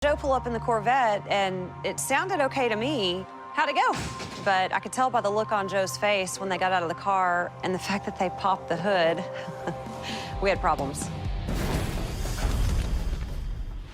Joe pulled up in the Corvette, and it sounded okay to me. How'd it go? But I could tell by the look on Joe's face when they got out of the car and the fact that they popped the hood, we had problems.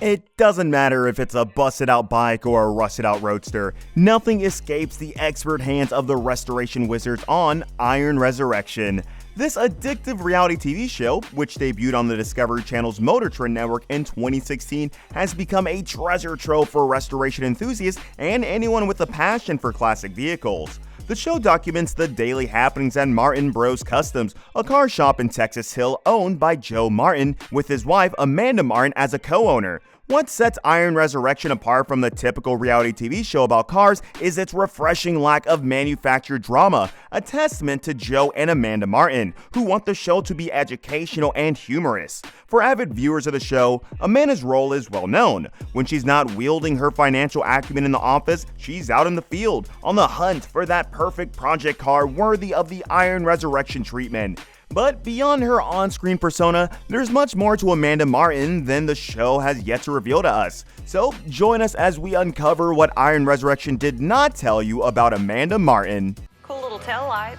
It doesn't matter if it's a busted-out bike or a rusted-out Roadster, nothing escapes the expert hands of the restoration wizards on Iron Resurrection. This addictive reality TV show, which debuted on the Discovery Channel's Motor Trend Network in 2016, has become a treasure trove for restoration enthusiasts and anyone with a passion for classic vehicles. The show documents the daily happenings at Martin Bros Customs, a car shop in Texas Hill owned by Joe Martin, with his wife Amanda Martin as a co-owner. What sets Iron Resurrection apart from the typical reality TV show about cars is its refreshing lack of manufactured drama, a testament to Joe and Amanda Martin, who want the show to be educational and humorous. For avid viewers of the show, Amanda's role is well known. When she's not wielding her financial acumen in the office, she's out in the field, on the hunt for that perfect project car worthy of the Iron Resurrection treatment. But beyond her on-screen persona, there's much more to Amanda Martin than the show has yet to reveal to us. So join us as we uncover what Iron Resurrection did not tell you about Amanda Martin. Cool little tail light.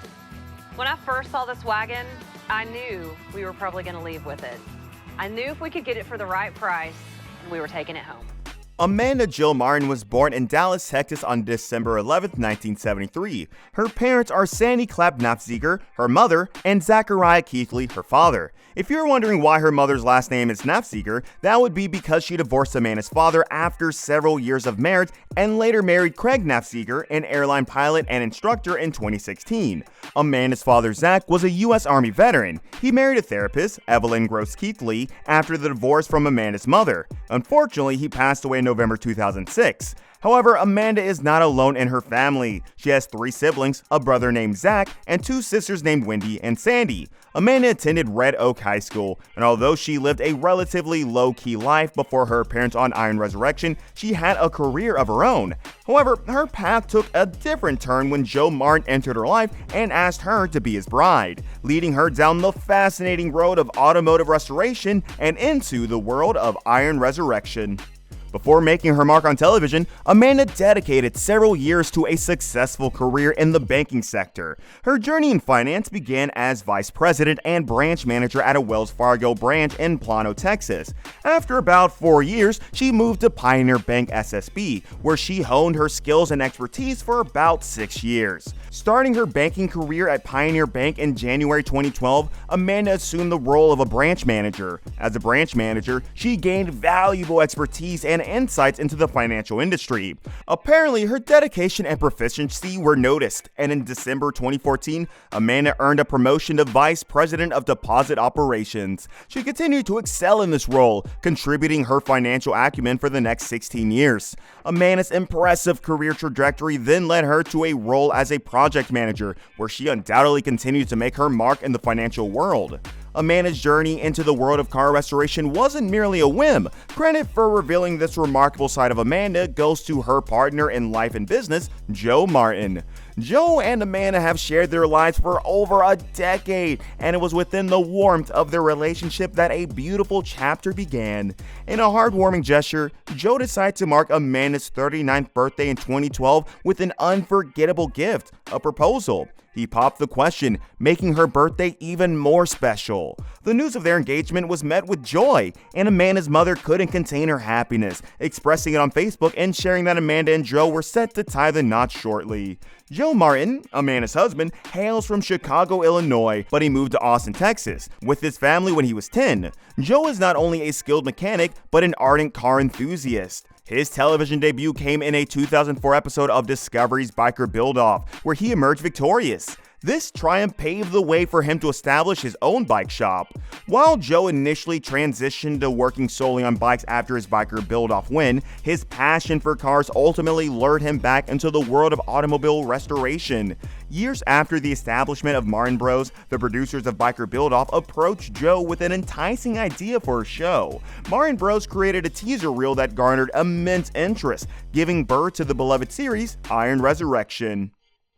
When I first saw this wagon, I knew we were probably going to leave with it. I knew if we could get it for the right price, we were taking it home. Amanda Jill Martin was born in Dallas, Texas on December 11, 1973. Her parents are Sandy Clapp Knapziger, her mother, and Zachariah Keithley, her father. If you're wondering why her mother's last name is Knapziger, that would be because she divorced Amanda's father after several years of marriage and later married Craig Knapziger, an airline pilot and instructor, in 2016. Amanda's father, Zach, was a U.S. Army veteran. He married a therapist, Evelyn Gross Keithley, after the divorce from Amanda's mother. Unfortunately, he passed away in November 2006. However, Amanda is not alone in her family. She has 3 siblings, a brother named Zach, and 2 sisters named Wendy and Sandy. Amanda attended Red Oak High School, and although she lived a relatively low-key life before her appearance on Iron Resurrection, she had a career of her own. However, her path took a different turn when Joe Martin entered her life and asked her to be his bride, leading her down the fascinating road of automotive restoration and into the world of Iron Resurrection. Before making her mark on television, Amanda dedicated several years to a successful career in the banking sector. Her journey in finance began as vice president and branch manager at a Wells Fargo branch in Plano, Texas. After about 4 years, she moved to Pioneer Bank SSB, where she honed her skills and expertise for about 6 years. Starting her banking career at Pioneer Bank in January 2012, Amanda assumed the role of a branch manager. As a branch manager, she gained valuable expertise and insights into the financial industry. Apparently, her dedication and proficiency were noticed, and in December 2014, Amanda earned a promotion to Vice President of Deposit Operations. She continued to excel in this role, contributing her financial acumen for the next 16 years. Amanda's impressive career trajectory then led her to a role as a project manager, where she undoubtedly continued to make her mark in the financial world. Amanda's journey into the world of car restoration wasn't merely a whim. Credit for revealing this remarkable side of Amanda goes to her partner in life and business, Joe Martin. Joe and Amanda have shared their lives for over a decade, and it was within the warmth of their relationship that a beautiful chapter began. In a heartwarming gesture, Joe decided to mark Amanda's 39th birthday in 2012 with an unforgettable gift, a proposal. He popped the question, making her birthday even more special. The news of their engagement was met with joy, and Amanda's mother couldn't contain her happiness, expressing it on Facebook and sharing that Amanda and Joe were set to tie the knot shortly. Joe Martin, Amanda's husband, hails from Chicago, Illinois, but he moved to Austin, Texas, with his family when he was 10. Joe is not only a skilled mechanic, but an ardent car enthusiast. His television debut came in a 2004 episode of Discovery's Biker Build-Off, where he emerged victorious. This triumph paved the way for him to establish his own bike shop. While Joe initially transitioned to working solely on bikes after his Biker Build-Off win, his passion for cars ultimately lured him back into the world of automobile restoration. Years after the establishment of Martin Bros, the producers of Biker Build-Off approached Joe with an enticing idea for a show. Martin Bros created a teaser reel that garnered immense interest, giving birth to the beloved series Iron Resurrection.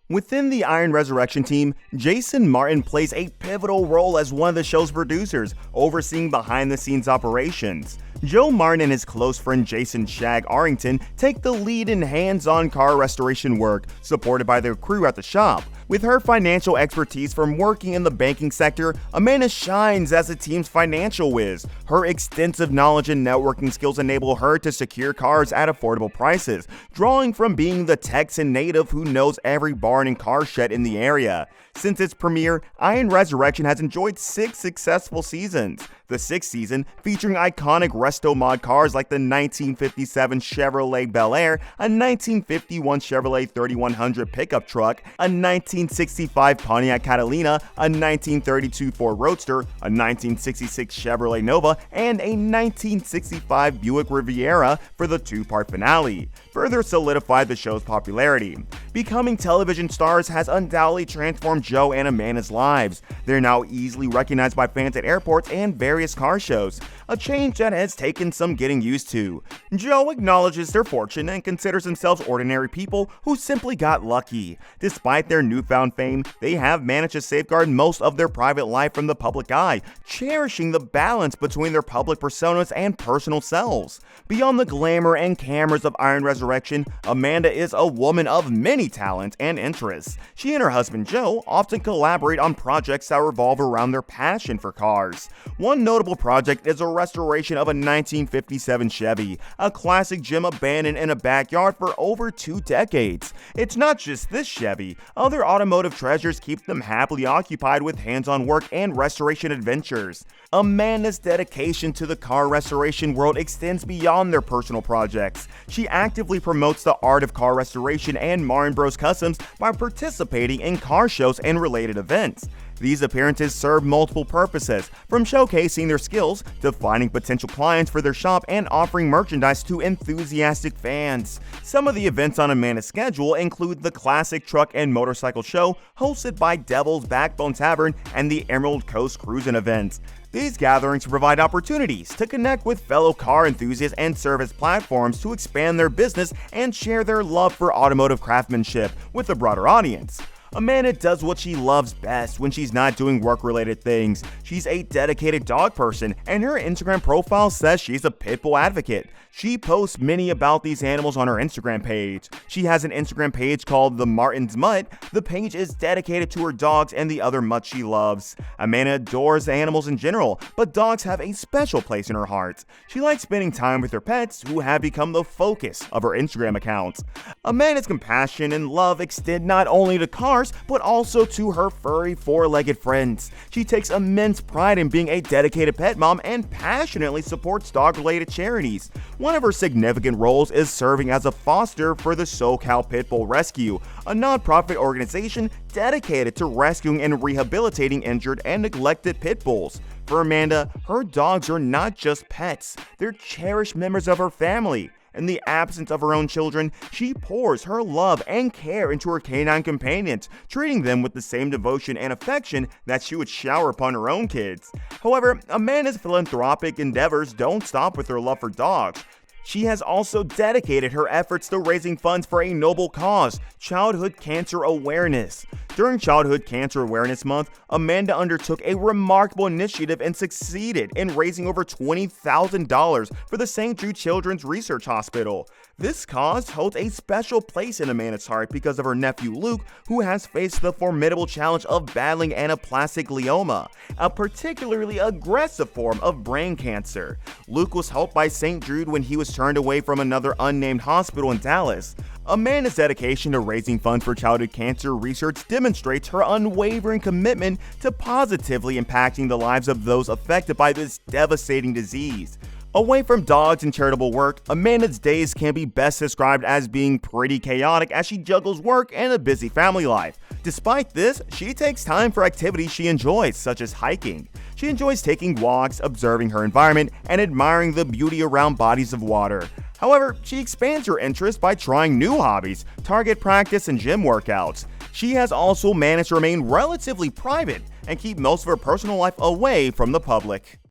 Within the Iron Resurrection team, Jason Martin plays a pivotal role as one of the show's producers, overseeing behind-the-scenes operations. Joe Martin and his close friend Jason "Shag" Arrington take the lead in hands-on car restoration work, supported by their crew at the shop. With her financial expertise from working in the banking sector, Amanda shines as the team's financial whiz. Her extensive knowledge and networking skills enable her to secure cars at affordable prices, drawing from being the Texan native who knows every barn and car shed in the area. Since its premiere, Iron Resurrection has enjoyed 6 successful seasons. The 6th season, featuring iconic resto mod cars like the 1957 Chevrolet Bel Air, a 1951 Chevrolet 3100 pickup truck, a 1965 Pontiac Catalina, a 1932 Ford Roadster, a 1966 Chevrolet Nova, and a 1965 Buick Riviera for the 2-part finale, further solidified the show's popularity. Becoming television stars has undoubtedly transformed Joe and Amanda's lives. They're now easily recognized by fans at airports and various car shows, a change that has taken some getting used to. Joe acknowledges their fortune and considers themselves ordinary people who simply got lucky. Despite their newfound fame, they have managed to safeguard most of their private life from the public eye, cherishing the balance between their public personas and personal selves. Beyond the glamour and cameras of Iron Resurrection, Amanda is a woman of many talents and interests. She and her husband Joe often collaborate on projects that revolve around their passion for cars. One notable project is a restoration of a 1957 Chevy, a classic gem abandoned in a backyard for over 2 decades. It's not just this Chevy. Other automotive treasures keep them happily occupied with hands-on work and restoration adventures. Amanda's dedication to the car restoration world extends beyond their personal projects. She actively promotes the art of car restoration and Martin Bros Customs by participating in car shows and related events. These appearances serve multiple purposes, from showcasing their skills to finding potential clients for their shop and offering merchandise to enthusiastic fans. Some of the events on Amanda's schedule include the Classic Truck and Motorcycle Show, hosted by Devil's Backbone Tavern, and the Emerald Coast Cruising events. These gatherings provide opportunities to connect with fellow car enthusiasts and serve as platforms to expand their business and share their love for automotive craftsmanship with a broader audience. Amanda does what she loves best when she's not doing work-related things. She's a dedicated dog person, and her Instagram profile says she's a pit bull advocate. She posts many about these animals on her Instagram page. She has an Instagram page called The Martin's Mutt. The page is dedicated to her dogs and the other mutts she loves. Amanda adores animals in general, but dogs have a special place in her heart. She likes spending time with her pets, who have become the focus of her Instagram account. Amanda's compassion and love extend not only to cars, but also to her furry 4-legged friends. She takes immense pride in being a dedicated pet mom and passionately supports dog-related charities. One of her significant roles is serving as a foster for the SoCal Pit Bull Rescue, a nonprofit organization dedicated to rescuing and rehabilitating injured and neglected pit bulls. For Amanda, her dogs are not just pets, they're cherished members of her family. In the absence of her own children, she pours her love and care into her canine companions, treating them with the same devotion and affection that she would shower upon her own kids. However, Amanda's philanthropic endeavors don't stop with her love for dogs. She has also dedicated her efforts to raising funds for a noble cause, childhood cancer awareness. During Childhood Cancer Awareness Month, Amanda undertook a remarkable initiative and succeeded in raising over $20,000 for the St. Jude Children's Research Hospital. This cause holds a special place in Amanda's heart because of her nephew Luke, who has faced the formidable challenge of battling anaplastic glioma, a particularly aggressive form of brain cancer. Luke was helped by St. Jude when he was turned away from another unnamed hospital in Dallas. Amanda's dedication to raising funds for childhood cancer research demonstrates her unwavering commitment to positively impacting the lives of those affected by this devastating disease. Away from dogs and charitable work, Amanda's days can be best described as being pretty chaotic as she juggles work and a busy family life. Despite this, she takes time for activities she enjoys, such as hiking. She enjoys taking walks, observing her environment, and admiring the beauty around bodies of water. However, she expands her interest by trying new hobbies, target practice, and gym workouts. She has also managed to remain relatively private and keep most of her personal life away from the public.